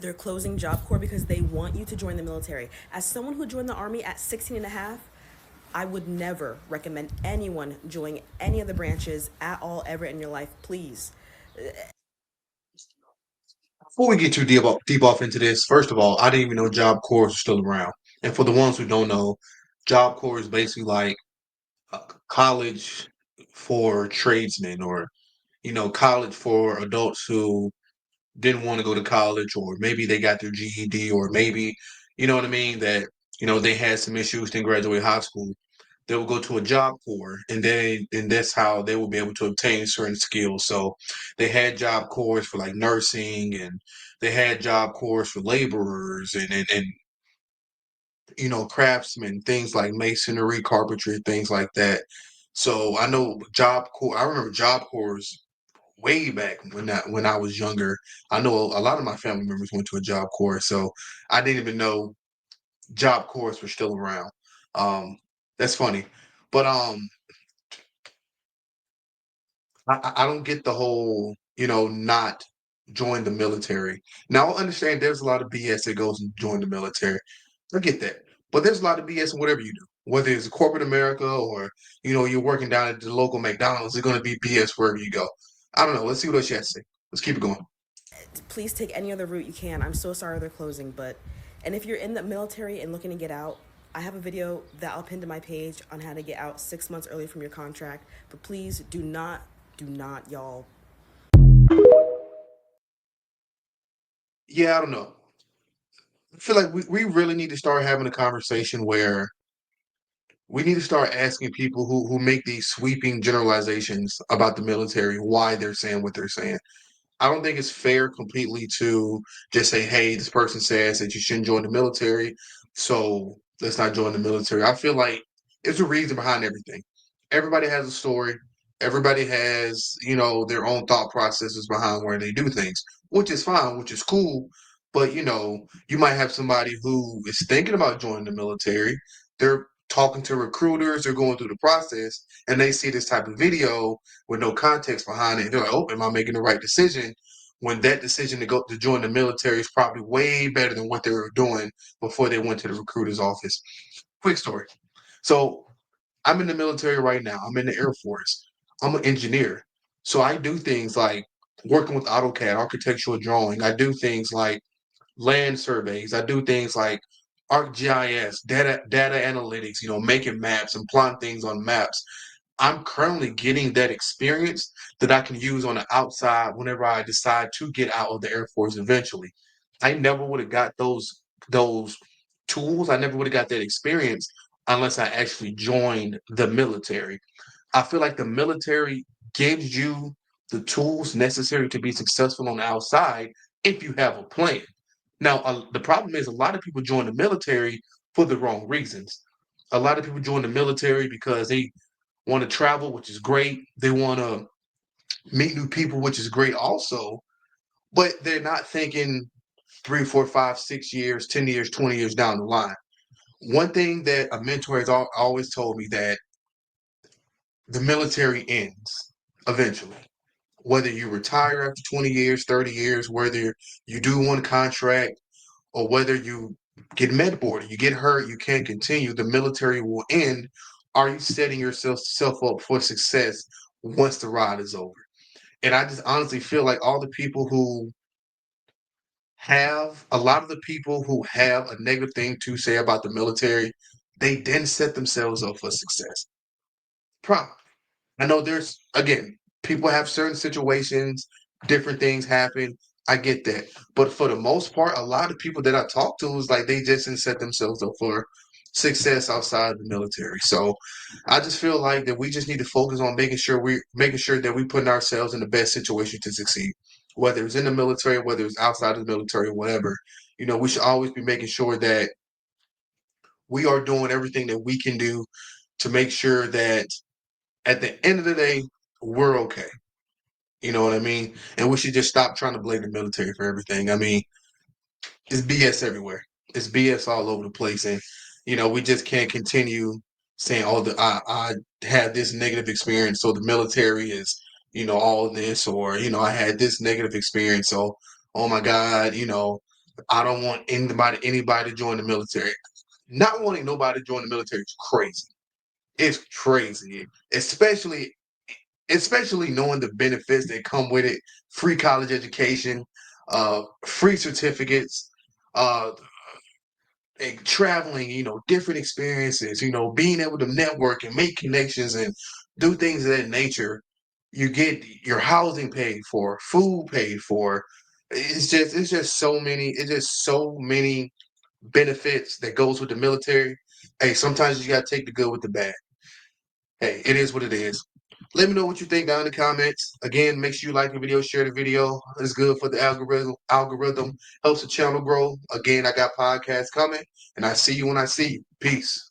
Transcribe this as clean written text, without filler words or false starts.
They're closing Job Corps because they want you to join the military. As someone who joined the Army at 16 and a half, I would never recommend anyone joining any of the branches at all ever in your life. Please. Before we get too deep off into this, first of all, I didn't even know Job Corps was still around. And for the ones who don't know, Job Corps is basically like a college for tradesmen, or college for adults who didn't want to go to college, or maybe they got their GED, or maybe, you know what I mean, that they had some issues, didn't graduate high school. They will go to a job corps, and that's how they will be able to obtain certain skills. So they had job corps for like nursing, and they had job corps for laborers, and craftsmen, things like masonry, carpentry, things like that. So I know job corps. I remember job corps way back when I was younger. I know a lot of my family members went to a job corps, so I didn't even know job corps were still around. Um, that's funny, but I don't get the whole not join the military. Now I understand there's a lot of BS that goes and join the military. I get that, but there's a lot of BS in whatever you do, whether it's corporate America or you're working down at the local McDonald's. There's going to be BS wherever you go. I don't know. Let's see what else she has to say. Let's keep it going. Please take any other route you can. I'm so sorry they're closing, but and if you're in the military and looking to get out, I have a video that I'll pin to my page on how to get out 6 months early from your contract. But please do not, y'all. Yeah, I don't know. I feel like we really need to start having a conversation where we need to start asking people who make these sweeping generalizations about the military why they're saying what they're saying. I don't think it's fair completely to just say, hey, this person says that you shouldn't join the military, so let's not join the military. I feel like there's a reason behind everything. Everybody has a story. Everybody has, their own thought processes behind where they do things, which is fine, which is cool. But, you might have somebody who is thinking about joining the military. They're talking to recruiters, they're going through the process, and they see this type of video with no context behind it. They're like, "Oh, am I making the right decision?" When that decision to go to join the military is probably way better than what they were doing before they went to the recruiter's office. Quick story. So I'm in the military right now. I'm in the Air Force. I'm an engineer. So I do things like working with AutoCAD, architectural drawing. I do things like land surveys. I do things like ArcGIS, data analytics, making maps and plotting things on maps. I'm currently getting that experience that I can use on the outside whenever I decide to get out of the Air Force eventually. I never would have got those tools. I never would have got that experience unless I actually joined the military. I feel like the military gives you the tools necessary to be successful on the outside if you have a plan. Now, the problem is a lot of people join the military for the wrong reasons. A lot of people join the military because they want to travel, which is great. They want to meet new people, which is great also. But they're not thinking 3, 4, 5, 6 years, 10 years, 20 years down the line. One thing that a mentor has always told me that the military ends eventually. Whether you retire after 20 years, 30 years, whether you do one contract, or whether you get med boarded, you get hurt, you can't continue, the military will end. Are you setting yourself up for success once the ride is over? And I just honestly feel like all the people who have a lot of the people who have a negative thing to say about the military, they didn't set themselves up for success. Probably. I know there's again, people have certain situations, different things happen. I get that. But for the most part, a lot of people that I talk to is like they just didn't set themselves up for success outside of the military. So I just feel like that we just need to focus on making sure that we putting ourselves in the best situation to succeed. Whether it's in the military, whether it's outside of the military, whatever. We should always be making sure that we are doing everything that we can do to make sure that at the end of the day, we're okay. You know what I mean? And we should just stop trying to blame the military for everything. I mean, it's BS everywhere. It's BS all over the place, and we just can't continue saying, "Oh, I had this negative experience, so the military is all this," or I had this negative experience, so oh my God, I don't want anybody to join the military. Not wanting nobody to join the military is crazy. It's crazy, especially knowing the benefits that come with it: free college education, free certificates, uh, and traveling. Different experiences. Being able to network and make connections and do things of that nature. You get your housing paid for, food paid for. It's just so many benefits that goes with the military. Hey, sometimes you gotta take the good with the bad. Hey, it is what it is. Let me know what you think down in the comments. Again, make sure you like the video, share the video. It's good for the algorithm, helps the channel grow. Again, I got podcasts coming, and I see you when I see you. Peace.